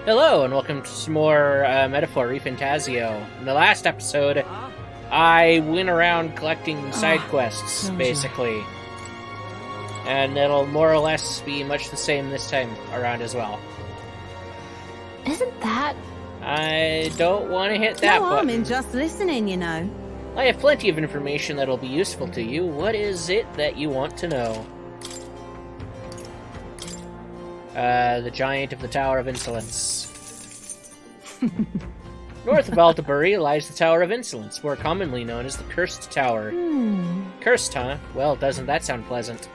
Hello, and welcome to some more Metaphor ReFantazio. In the last episode, I went around collecting side quests, basically. And it'll more or less be much the same this time around as well. Isn't that... I don't want to hit that button. button. I'm in just listening, you know. I have plenty of information that'll be useful to you. What is it that you want to know? The Giant of the Tower of Insolence. North of Altabury lies the Tower of Insolence, more commonly known as the Cursed Tower. Cursed, huh? Well, doesn't that sound pleasant?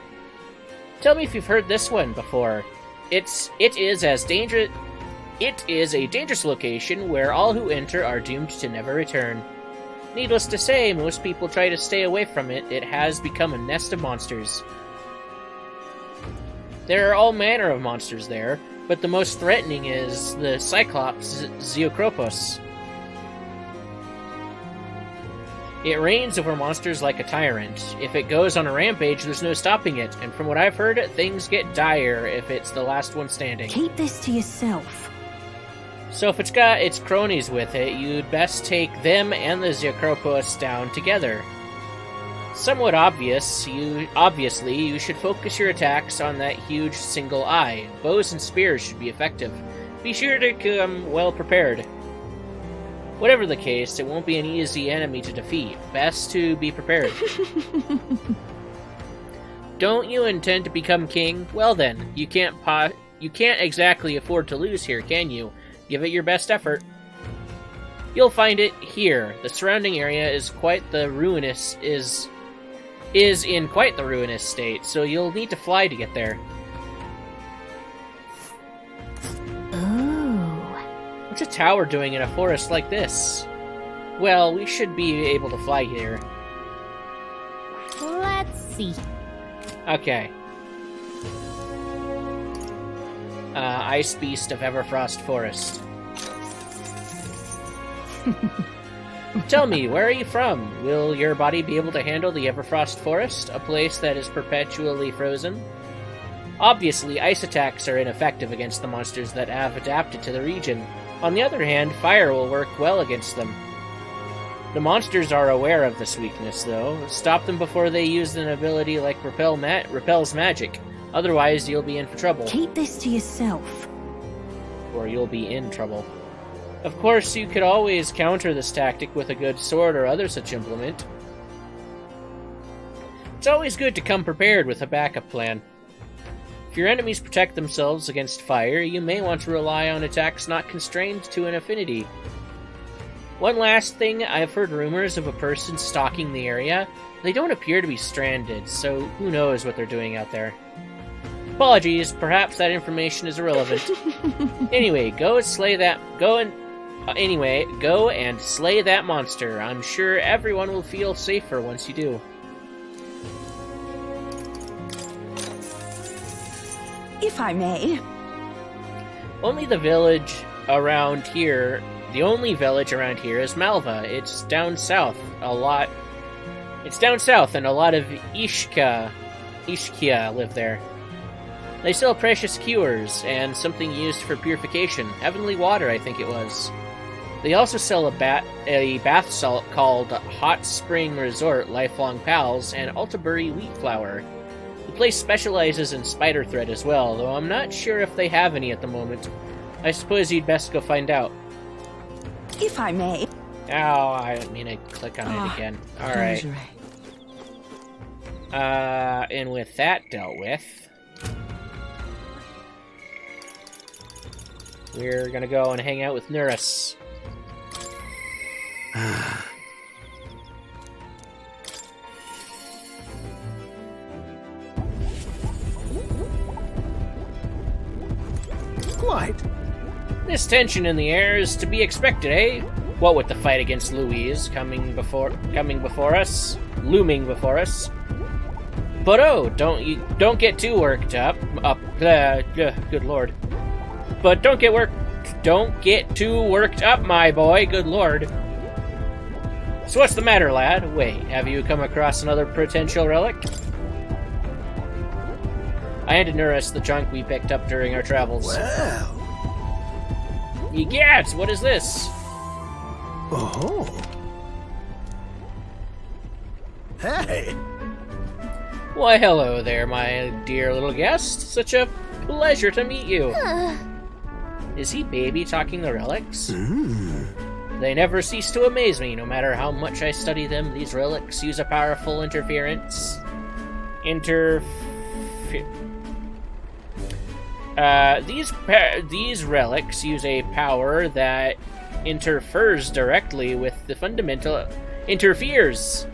Tell me if you've heard this one before. It is a dangerous location where all who enter are doomed to never return. Needless to say, most people try to stay away from it. It has become a nest of monsters. There are all manner of monsters there, but the most threatening is the Cyclops Zeokropos. It reigns over monsters like a tyrant. If it goes on a rampage, there's no stopping it, and from what I've heard, things get dire if it's the last one standing. Keep this to yourself. So if it's got its cronies with it, you'd best take them and the Zeokropos down together. Somewhat obviously, you should focus your attacks on that huge single eye. Bows and spears should be effective. Be sure to come well prepared. Whatever the case, it won't be an easy enemy to defeat. Best to be prepared. Don't you intend to become king? Well then, you can't exactly afford to lose here, can you? Give it your best effort. You'll find it here. The surrounding area is in quite the ruinous state, so you'll need to fly to get there. Ooh. What's a tower doing in a forest like this? Well, we should be able to fly here. Let's see. Okay. Ice Beast of Everfrost Forest. Tell me, where are you from? Will your body be able to handle the Everfrost Forest, a place that is perpetually frozen? Obviously, ice attacks are ineffective against the monsters that have adapted to the region. On the other hand, fire will work well against them. The monsters are aware of this weakness, though. Stop them before they use an ability like Repel's magic. Otherwise, you'll be in for trouble. Keep this to yourself. Or you'll be in trouble. Of course, you could always counter this tactic with a good sword or other such implement. It's always good to come prepared with a backup plan. If your enemies protect themselves against fire, you may want to rely on attacks not constrained to an affinity. One last thing, I've heard rumors of a person stalking the area. They don't appear to be stranded, so who knows what they're doing out there. Apologies, perhaps that information is irrelevant. Anyway, go and slay that monster. I'm sure everyone will feel safer once you do. If I may. The only village around here is Malva. It's down south, and a lot of Ishkia live there. They sell precious cures, and something used for purification. Heavenly water, I think it was. They also sell a bath salt called Hot Spring Resort Lifelong Pals, and Altabury Wheat Flour. The place specializes in spider thread as well, though I'm not sure if they have any at the moment. I suppose you'd best go find out. If I may. Oh, I didn't mean to click on it again. Alright. And with that dealt with, we're gonna go and hang out with Neuras. Quite. This tension in the air is to be expected, eh? What with the fight against Louise looming before us. But oh, don't get too worked up. Good lord. But don't get too worked up, my boy. Good lord. So what's the matter, lad? Wait, have you come across another potential relic? I handed Neuras the junk we picked up during our travels. Well, Egads, what is this? Oh. Hey. Why, hello there, my dear little guest. Such a pleasure to meet you. Is he baby talking the relics? They never cease to amaze me, no matter how much I study them. These relics use a powerful interference. These relics use a power that interferes directly with the fundamental... Interferes!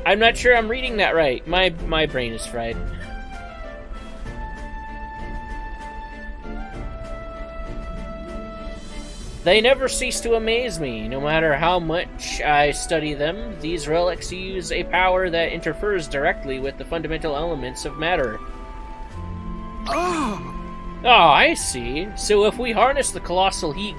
I'm not sure I'm reading that right. My brain is fried. They never cease to amaze me, no matter how much I study them. These relics use a power that interferes directly with the fundamental elements of matter. Oh, I see. So if we harness the colossal heat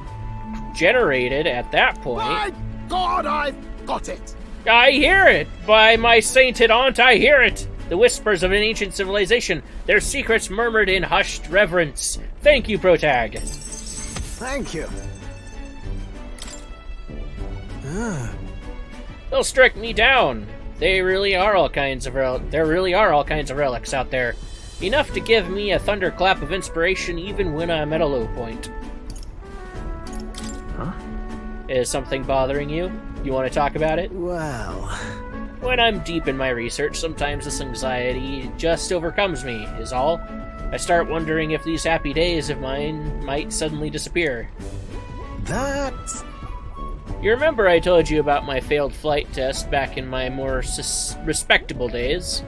generated at that point... My God, I've got it! I hear it! By my sainted aunt, I hear it! The whispers of an ancient civilization, their secrets murmured in hushed reverence. Thank you, Protag. Thank you. They'll strike me down. There really are all kinds of relics out there. Enough to give me a thunderclap of inspiration even when I'm at a low point. Huh? Is something bothering you? You want to talk about it? Well... When I'm deep in my research, sometimes this anxiety just overcomes me, is all. I start wondering if these happy days of mine might suddenly disappear. That's... You remember I told you about my failed flight test back in my more respectable days?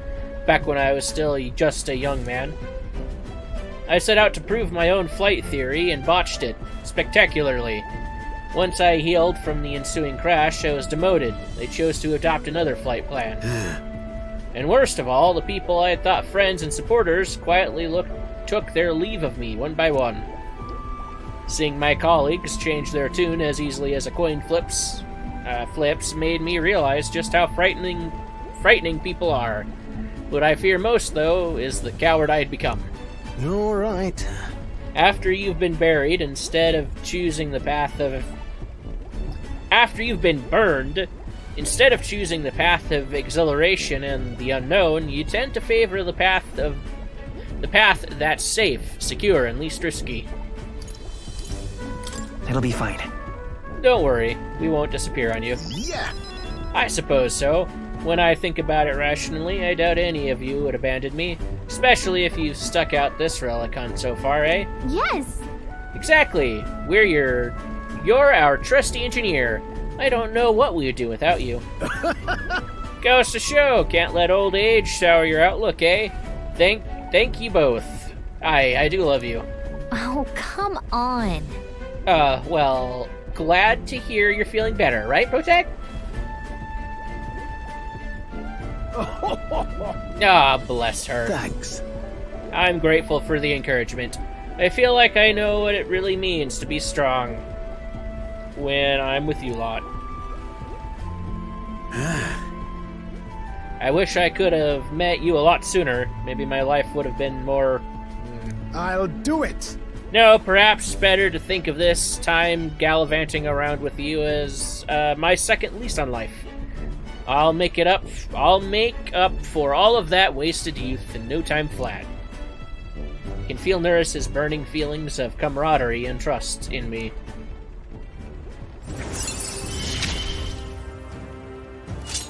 Back when I was still just a young man? I set out to prove my own flight theory and botched it, spectacularly. Once I healed from the ensuing crash, I was demoted. They chose to adopt another flight plan. And worst of all, the people I had thought friends and supporters quietly took their leave of me one by one. Seeing my colleagues change their tune as easily as a coin flips made me realize just how frightening people are. What I fear most, though, is the coward I had become. All right. After you've been buried, instead of choosing the path of... After you've been burned, instead of choosing the path of exhilaration and the unknown, you tend to favor the path that's safe, secure, and least risky. It'll be fine. Don't worry, we won't disappear on you. Yeah. I suppose so. When I think about it rationally, I doubt any of you would abandon me, especially if you've stuck out this relic hunt so far, eh? Yes. Exactly. You're our trusty engineer. I don't know what we would do without you. Goes to show, can't let old age sour your outlook, eh? Thank you both. I do love you. Oh, come on. Well, glad to hear you're feeling better, right, Protect? Ah, bless her. Thanks. I'm grateful for the encouragement. I feel like I know what it really means to be strong when I'm with you lot. I wish I could have met you a lot sooner. Maybe my life would have been more... I'll do it. No, perhaps better to think of this time gallivanting around with you as my second lease on life. I'll make up for all of that wasted youth in no time flat. I can feel Neuras' burning feelings of camaraderie and trust in me.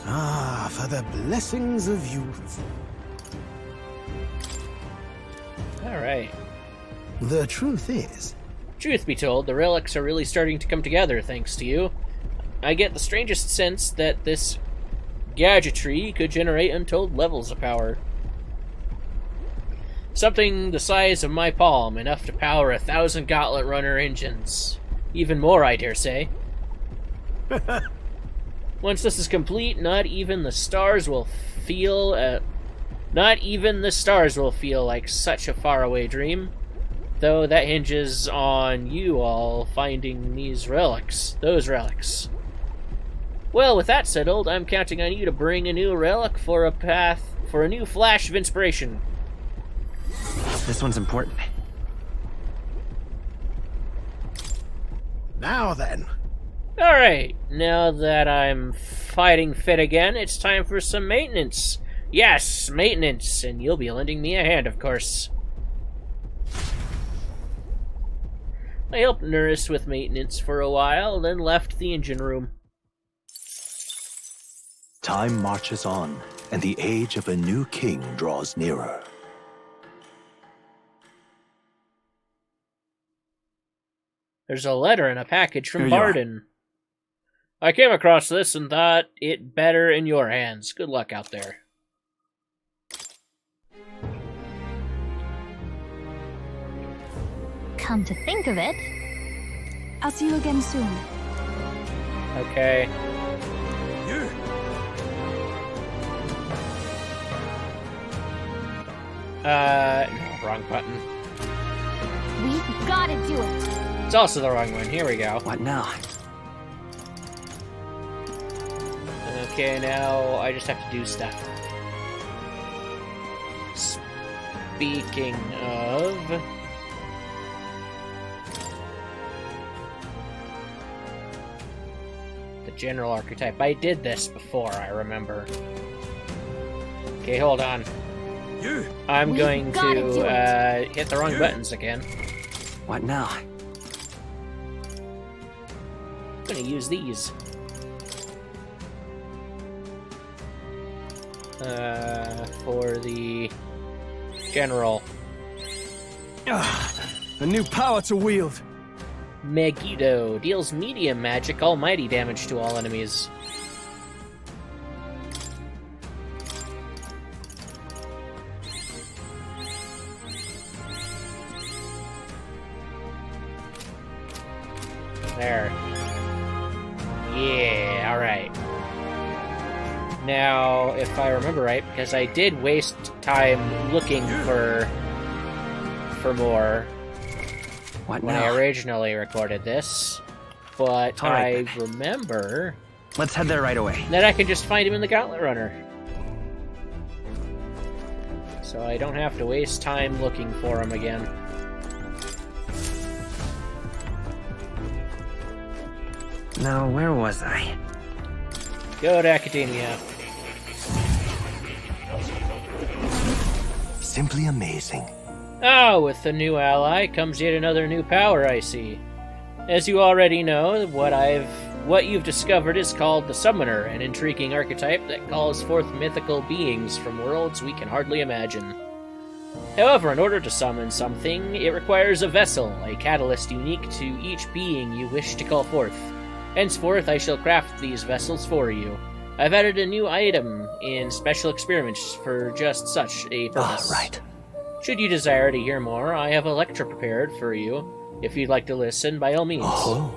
Ah, for the blessings of youth. Alright. The truth is... Truth be told, the relics are really starting to come together thanks to you. I get the strangest sense that this gadgetry could generate untold levels of power. Something the size of my palm, enough to power 1,000 Gauntlet Runner engines. Even more, I dare say. Once this is complete, not even the stars will feel like such a faraway dream. Though that hinges on you all finding those relics. Well, with that settled, I'm counting on you to bring a new relic for a new flash of inspiration. This one's important. Now then. Alright, now that I'm fighting fit again, it's time for some maintenance. Yes, maintenance, and you'll be lending me a hand, of course. I helped Neuras with maintenance for a while, then left the engine room. Time marches on, and the age of a new king draws nearer. There's a letter in a package from Here you are. Barden. I came across this and thought it better in your hands. Good luck out there. Come to think of it, I'll see you again soon. Okay. No, wrong button. we've gotta do it. It's also the wrong one. Here we go. What now? Okay, now I just have to do stuff. Speaking of... the general archetype. I did this before, I remember. Okay, hold on. I'm We've going gotta do to hit the wrong buttons again. What now? I'm going to use these. For the general. A new power to wield. Megiddo deals medium magic almighty damage to all enemies. There. Yeah, alright. Now, if I remember right, because I did waste time looking for more What when now? I originally recorded this, but All right, I then. remember Let's head there right away. that I can just find him in the Gauntlet Runner. So I don't have to waste time looking for him again. Now, where was I? Go to Academia. Simply amazing. Oh, with the new ally comes yet another new power, I see. As you already know, what you've discovered is called the Summoner, an intriguing archetype that calls forth mythical beings from worlds we can hardly imagine. However, in order to summon something, it requires a vessel, a catalyst unique to each being you wish to call forth. Henceforth, I shall craft these vessels for you. I've added a new item in special experiments for just such a purpose. Right. Should you desire to hear more, I have a lecture prepared for you. If you'd like to listen, by all means. Oh.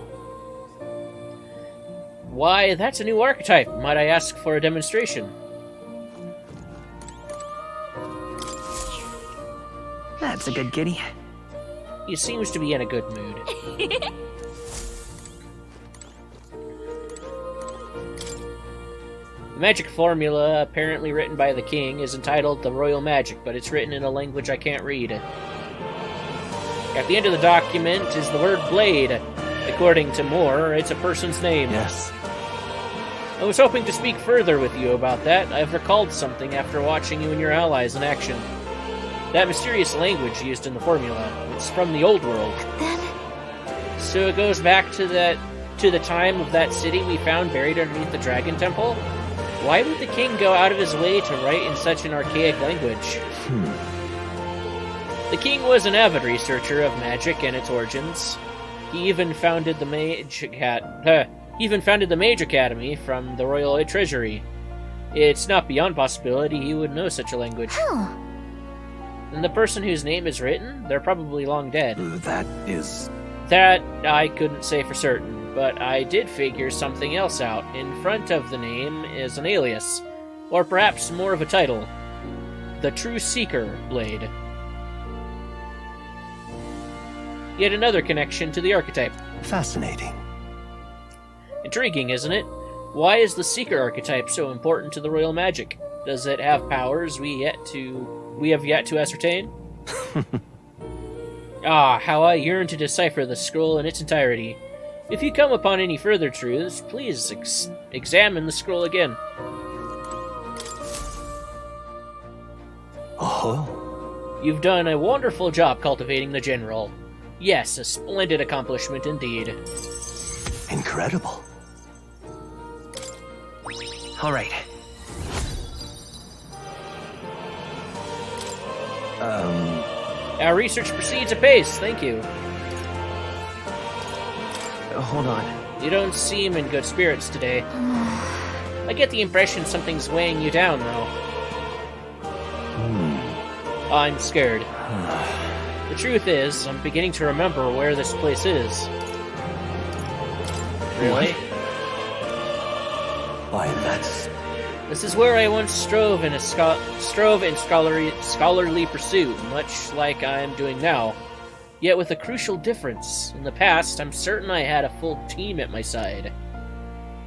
Why, that's a new archetype. Might I ask for a demonstration? That's a good kitty. He seems to be in a good mood. The magic formula, apparently written by the king, is entitled The Royal Magic, but it's written in a language I can't read. At the end of the document is the word blade. According to Moore, it's a person's name. Yes. I was hoping to speak further with you about that. I've recalled something after watching you and your allies in action. That mysterious language used in the formula. It's from the old world. Then So it goes back to the time of that city we found buried underneath the Dragon Temple? Why would the king go out of his way to write in such an archaic language? The king was an avid researcher of magic and its origins. He even founded the Mage Academy from the Royal Treasury. It's not beyond possibility he would know such a language. huh. And the person whose name is written, they're probably long dead. That is... That I couldn't say for certain, but I did figure something else out. In front of the name is an alias, or perhaps more of a title. The True Seeker Blade. Yet another connection to the archetype. fascinating. Intriguing, isn't it? Why is the Seeker archetype so important to the Royal Magic? Does it have powers we have yet to ascertain? Ah, how I yearn to decipher the scroll in its entirety. If you come upon any further truths, please examine the scroll again. Oh, You've done a wonderful job cultivating the General. Yes, a splendid accomplishment indeed. incredible. All right. Our research proceeds apace, thank you. Hold on. You don't seem in good spirits today. I get the impression something's weighing you down, though. I'm scared. The truth is, I'm beginning to remember where this place is. Really? Why, that's... This is where I once strove in scholarly pursuit, much like I am doing now. Yet with a crucial difference. In the past, I'm certain I had a full team at my side.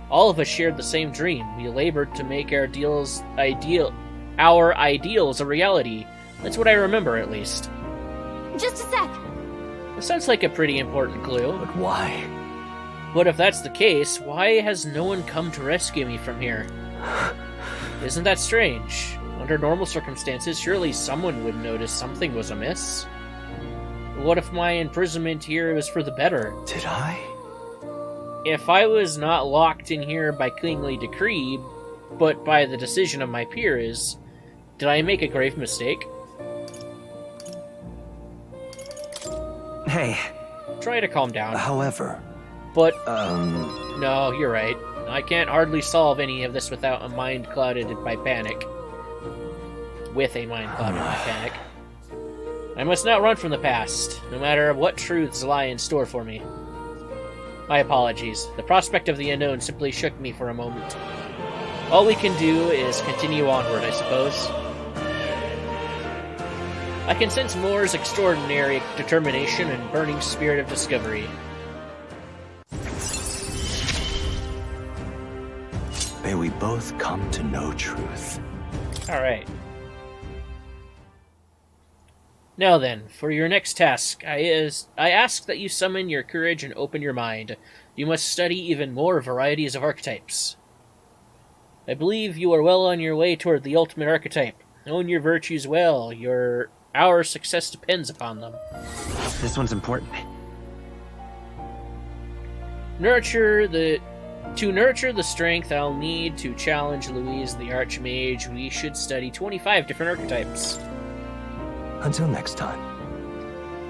All of us shared the same dream. We labored to make our ideals a reality. That's what I remember, at least. Just a sec. It sounds like a pretty important clue. But why? But if that's the case, why has no one come to rescue me from here? Isn't that strange? Under normal circumstances, surely someone would notice something was amiss. What if my imprisonment here was for the better? Did I? If I was not locked in here by kingly decree, but by the decision of my peers, did I make a grave mistake? Hey. Try to calm down. However, But, no, you're right. I can't hardly solve any of this without a mind clouded by panic. With a mind clouded by panic. I must not run from the past, no matter what truths lie in store for me. My apologies. The prospect of the unknown simply shook me for a moment. All we can do is continue onward, I suppose. I can sense Moore's extraordinary determination and burning spirit of discovery. may we both come to know truth. Alright. Now then, for your next task, I ask that you summon your courage and open your mind. You must study even more varieties of archetypes. I believe you are well on your way toward the ultimate archetype. Own your virtues well. Our success depends upon them. This one's important. To nurture the strength I'll need to challenge Louise the Archmage, we should study 25 different archetypes. Until next time.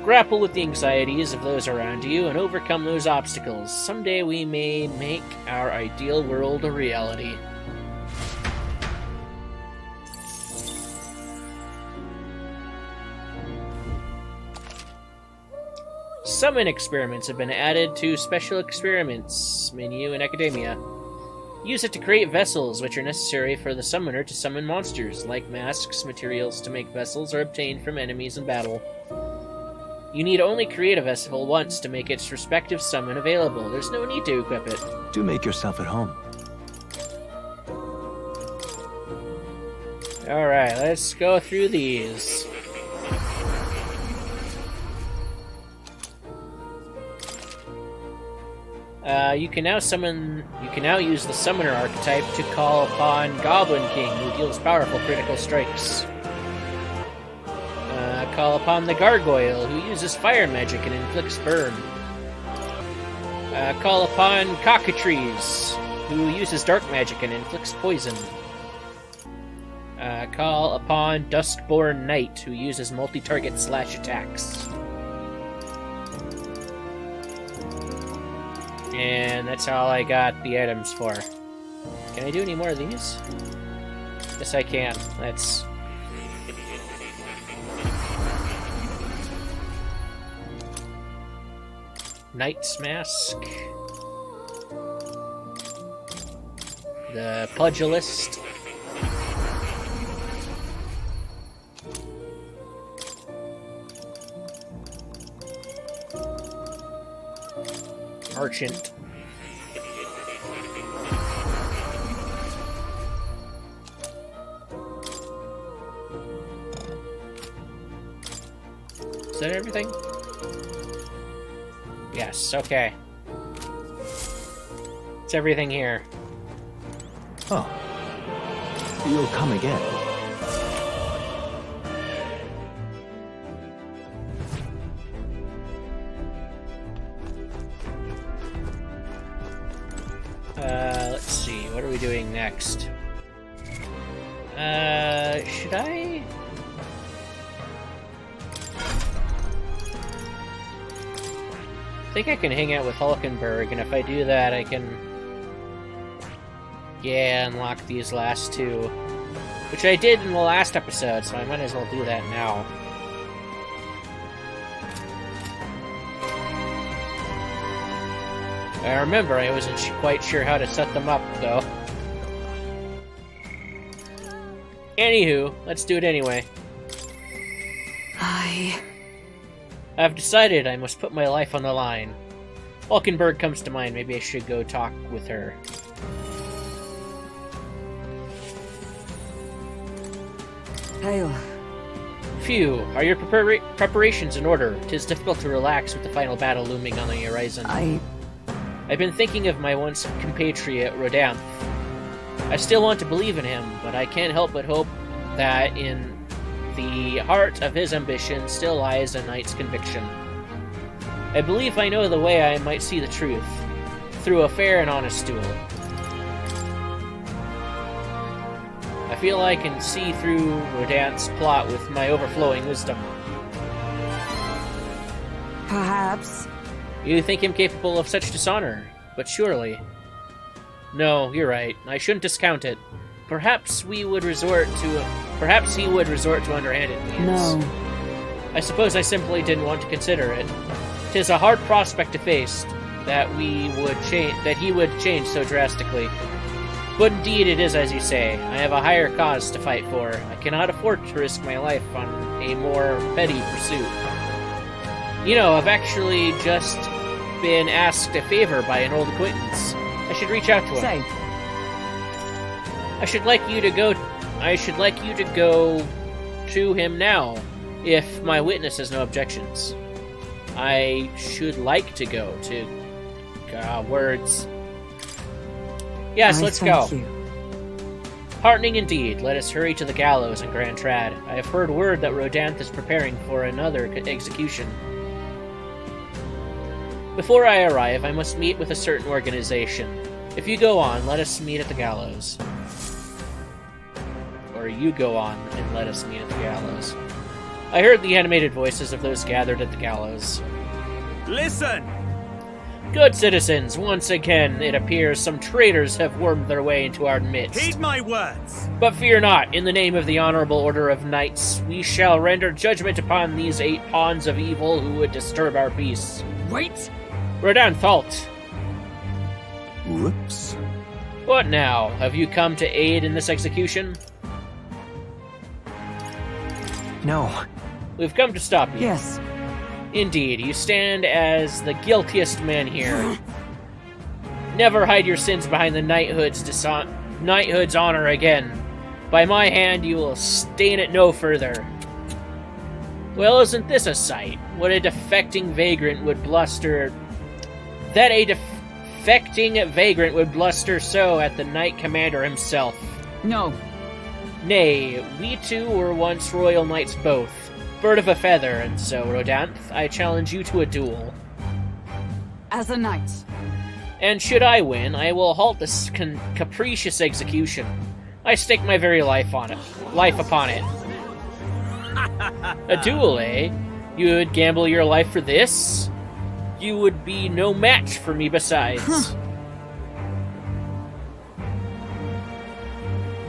Grapple with the anxieties of those around you and overcome those obstacles. Someday we may make our ideal world a reality. Summon experiments have been added to Special Experiments menu in Academia. Use it to create vessels, which are necessary for the summoner to summon monsters. Like masks, materials to make vessels are obtained from enemies in battle. You need only create a vessel once to make its respective summon available. There's no need to equip it. Do make yourself at home. Alright, let's go through these. You can now use the Summoner archetype to call upon Goblin King, who deals powerful critical strikes. Call upon the Gargoyle, who uses fire magic and inflicts burn. Call upon Cockatrice, who uses dark magic and inflicts poison. Call upon Duskborn Knight, who uses multi-target slash attacks. And that's all I got the items for. Can I do any more of these? Yes, I can. Let's... Knight's Mask. The Pugilist. Merchant. Is that everything? Yes, okay. It's everything here. Oh. You'll come again. Let's see. What are we doing next? Should I? I think I can hang out with Hulkenberg, and if I do that, I can... Yeah, unlock these last two. Which I did in the last episode, so I might as well do that now. I remember I wasn't quite sure how to set them up, though. Anywho, let's do it anyway. I've decided I must put my life on the line. Hulkenberg comes to mind. Maybe I should go talk with her. Hail. Phew, are your preparations in order? 'Tis difficult to relax with the final battle looming on the horizon. I've been thinking of my once compatriot, Rodanth. I still want to believe in him, but I can't help but hope that in the heart of his ambition still lies a knight's conviction. I believe I know the way I might see the truth, through a fair and honest duel. I feel I can see through Rodanth's plot with my overflowing wisdom. Perhaps. You think him capable of such dishonor, but surely... No, you're right. I shouldn't discount it. Perhaps he would resort to underhanded means. No. I suppose I simply didn't want to consider it. 'Tis a hard prospect to face that he would change so drastically. But indeed it is as you say. I have a higher cause to fight for. I cannot afford to risk my life on a more petty pursuit. You know, I've actually just been asked a favor by an old acquaintance. I should reach out to him. Say. I should like you to go to him now, if my witness has no objections. I should like to go to... words. Yes, let's go. You. Heartening indeed. Let us hurry to the gallows in Grand Trad. I have heard word that Rodanth is preparing for another execution. Before I arrive, I must meet with a certain organization. If you go on, let us meet at the gallows. Or you go on and let us meet at the gallows. I heard the animated voices of those gathered at the gallows. Listen! Good citizens, once again, it appears some traitors have wormed their way into our midst. Heed my words! But fear not, in the name of the honorable order of knights, we shall render judgment upon these 8 pawns of evil who would disturb our peace. Wait! Rodanth, halt! Whoops. What now? Have you come to aid in this execution? No. We've come to stop you. Yes. Indeed, you stand as the guiltiest man here. Never hide your sins behind the knighthood's honor again. By my hand, you will stain it no further. Well, isn't this a sight? What a defecting vagrant would bluster... That a defecting vagrant would bluster so at the knight commander himself. No. Nay, we two were once royal knights both. Bird of a feather, and so, Rodanth, I challenge you to a duel. As a knight. And should I win, I will halt this capricious execution. I stake my very life upon it. A duel, eh? You would gamble your life for this? You would be no match for me besides.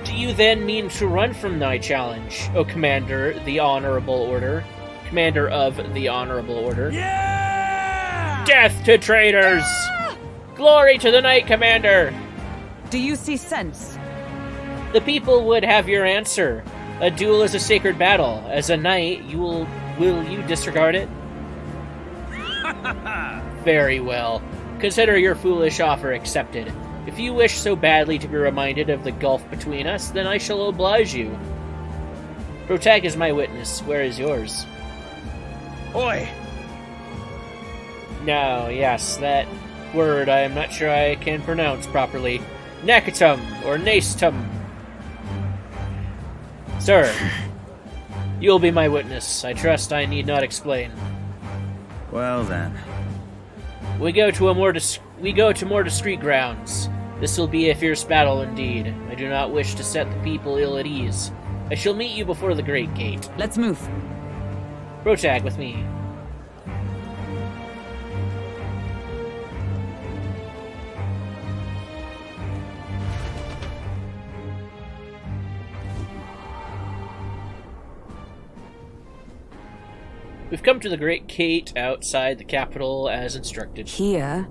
Do you then mean to run from my challenge, O Commander of the Honorable Order? Yeah! Death to traitors! Glory to the Knight Commander! Do you see sense? The people would have your answer. A duel is a sacred battle. As a knight, will you disregard it? Very well. Consider your foolish offer accepted. If you wish so badly to be reminded of the gulf between us, then I shall oblige you. Protag is my witness. Where is yours? Oi! No, yes, that word I am not sure I can pronounce properly. Nakatum, or Nastum. Sir, you will be my witness. I trust I need not explain. Well then. We go to more discreet grounds. This will be a fierce battle indeed. I do not wish to set the people ill at ease. I shall meet you before the Great Gate. Let's move. Protag with me. We've come to the Great Gate outside the capital as instructed. Here?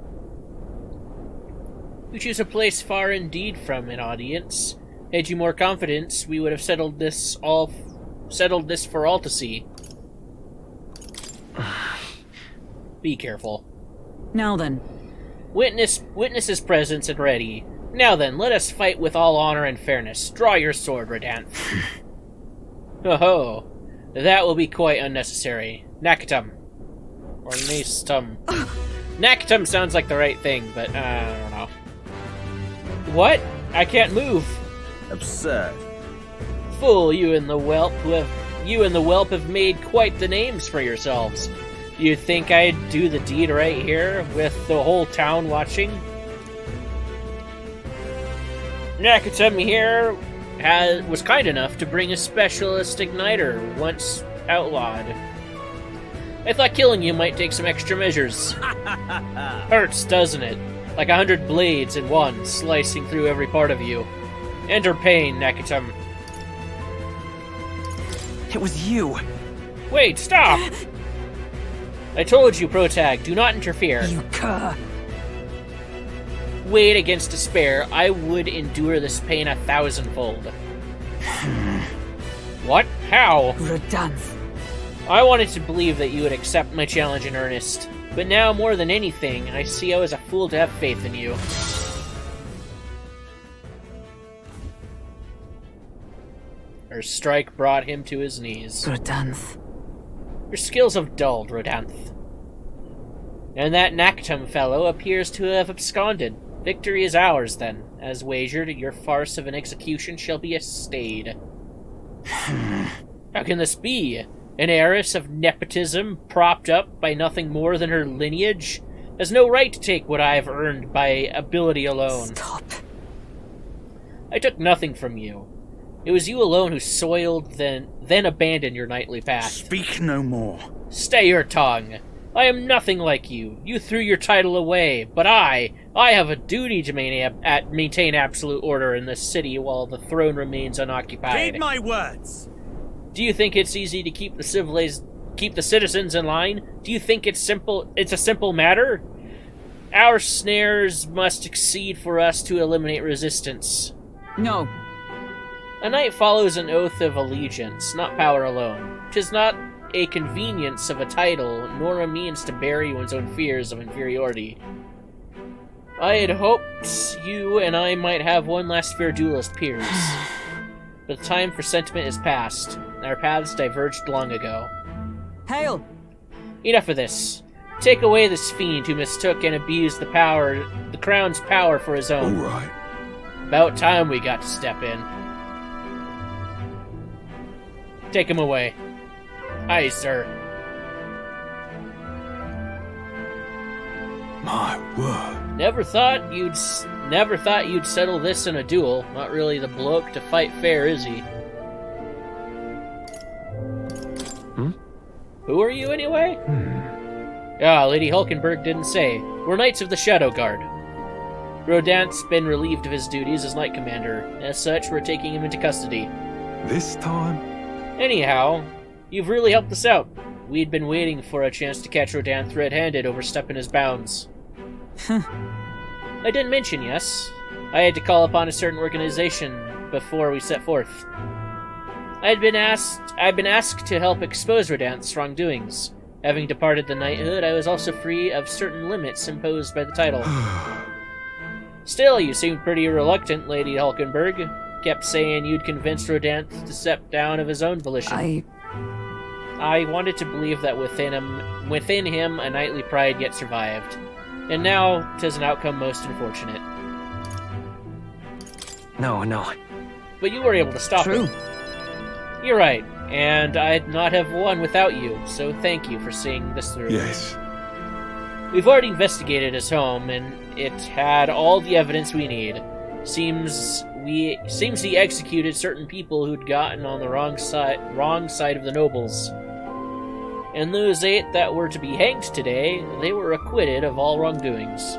You choose a place far indeed from an audience. Had you more confidence, we would have settled this for all to see. Be careful. Now then. Witnesses present and ready. Now then, let us fight with all honor and fairness. Draw your sword, Redanth. Oh, that will be quite unnecessary. Nakatum. Or Nastum. Nakatum sounds like the right thing, but I don't know. What? I can't move. Absurd. Fool, you and the whelp have made quite the names for yourselves. You think I'd do the deed right here, with the whole town watching? Nakatum here was kind enough to bring a specialist igniter, once outlawed. I thought killing you might take some extra measures. Hurts, doesn't it? Like 100 blades in one, slicing through every part of you. Enter pain, Nakatum. It was you. Wait, stop! I told you, Protag, do not interfere. You cur. Weighed against despair, I would endure this pain 1,000-fold. What? How? Redanth. I wanted to believe that you would accept my challenge in earnest, but now more than anything, I see I was a fool to have faith in you. Her strike brought him to his knees. Redanth. Your skills have dulled, Rodanth. And that Nakatum fellow appears to have absconded. Victory is ours, then. As wagered, your farce of an execution shall be stayed. How can this be? An heiress of nepotism, propped up by nothing more than her lineage, has no right to take what I have earned by ability alone. Stop. I took nothing from you. It was you alone who soiled, then abandoned your knightly path. Speak no more. Stay your tongue. I am nothing like you. You threw your title away, but I have a duty to maintain absolute order in this city while the throne remains unoccupied. Heed my words. Do you think it's easy to keep the citizens in line? Do you think it's a simple matter? Our snares must exceed for us to eliminate resistance. No. A knight follows an oath of allegiance, not power alone. 'Tis not a convenience of a title, nor a means to bury one's own fears of inferiority. I had hoped you and I might have one last fair duelist peers. But the time for sentiment is past. Our paths diverged long ago. Hail! Enough of this. Take away this fiend who mistook and abused the crown's power for his own. All right. About time we got to step in. Take him away. Aye, sir. My word. Never thought you'd settle this in a duel. Not really the bloke to fight fair, is he? Who are you, anyway? Lady Hulkenberg didn't say. We're Knights of the Shadow Guard. Rodanth's been relieved of his duties as Knight Commander. As such, we're taking him into custody. This time? Anyhow, you've really helped us out. We'd been waiting for a chance to catch Rodanth red-handed overstepping his bounds. I didn't mention, yes. I had to call upon a certain organization before we set forth. I'd been asked to help expose Rodanth's wrongdoings. Having departed the knighthood, I was also free of certain limits imposed by the title. Still, you seemed pretty reluctant, Lady Hulkenberg. Kept saying you'd convinced Rodanth to step down of his own volition. I wanted to believe that within him a knightly pride yet survived. And now 'tis an outcome most unfortunate. No. But you were able to stop True. it. You're right, and I'd not have won without you, so thank you for seeing this through. Yes. We've already investigated his home, and it had all the evidence we need. Seems he executed certain people who'd gotten on the wrong side of the nobles. And those 8 that were to be hanged today, they were acquitted of all wrongdoings.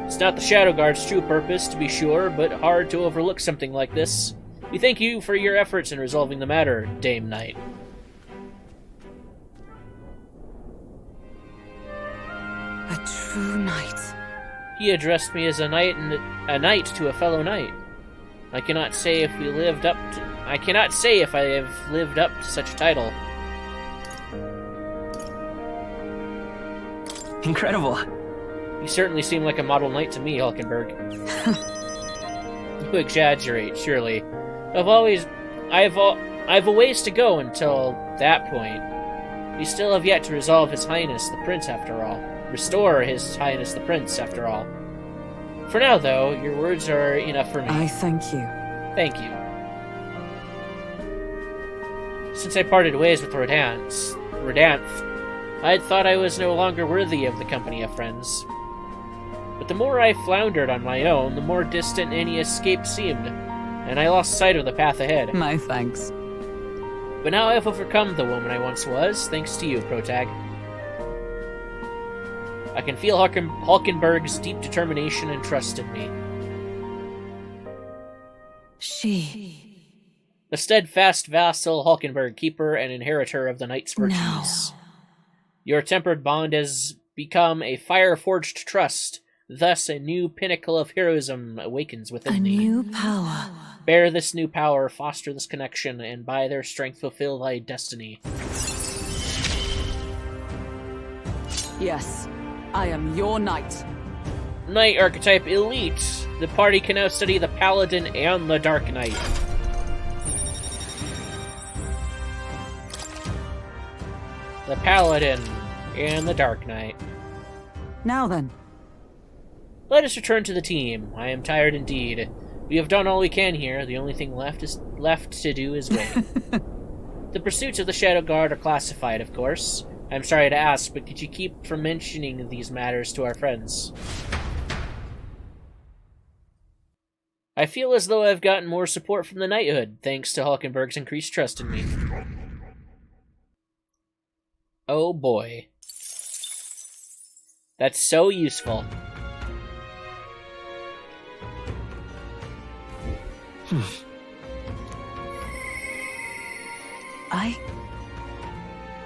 It's not the Shadow Guard's true purpose, to be sure, but hard to overlook something like this. We thank you for your efforts in resolving the matter, Dame Knight. A true knight. He addressed me as a knight to a fellow knight. I cannot say if I have lived up to such a title. Incredible. You certainly seem like a model knight to me, Hulkenberg. You exaggerate, surely. I've a ways to go until that point. We still have yet to resolve His Highness the Prince, after all. Restore His Highness the Prince, after all. For now, though, your words are enough for me. I thank you. Thank you. Since I parted ways with Rodanth, I thought I was no longer worthy of the company of friends. But the more I floundered on my own, the more distant any escape seemed, and I lost sight of the path ahead. My thanks. But now I've overcome the woman I once was, thanks to you, Protag. I can feel Hulkenberg's deep determination and trust in me. She. The steadfast vassal Hulkenberg, keeper and inheritor of the knight's virtues. No. Your tempered bond has become a fire-forged trust, thus a new pinnacle of heroism awakens within A thee. new power. Bear this new power, foster this connection, and by their strength fulfill thy destiny. Yes, I am your knight. Knight Archetype Elite! The party can now study the Paladin and the Dark Knight. The Paladin and the Dark Knight. Now then. Let us return to the team. I am tired indeed. We have done all we can here. The only thing left to do is wait. The pursuits of the Shadow Guard are classified, of course. I'm sorry to ask, but could you keep from mentioning these matters to our friends? I feel as though I've gotten more support from the knighthood, thanks to Hulkenberg's increased trust in me. Oh boy. That's so useful.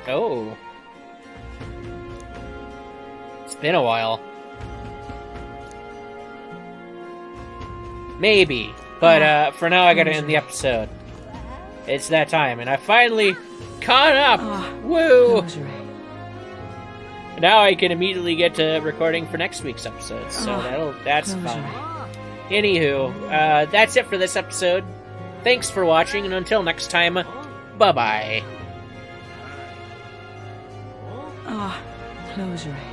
Oh. It's been a while. Maybe. But for now I gotta end the episode. It's that time, and I finally caught up! Woo! Now I can immediately get to recording for next week's episode, so that's fun. Anywho, that's it for this episode. Thanks for watching, and until next time, bye-bye. Close your eyes.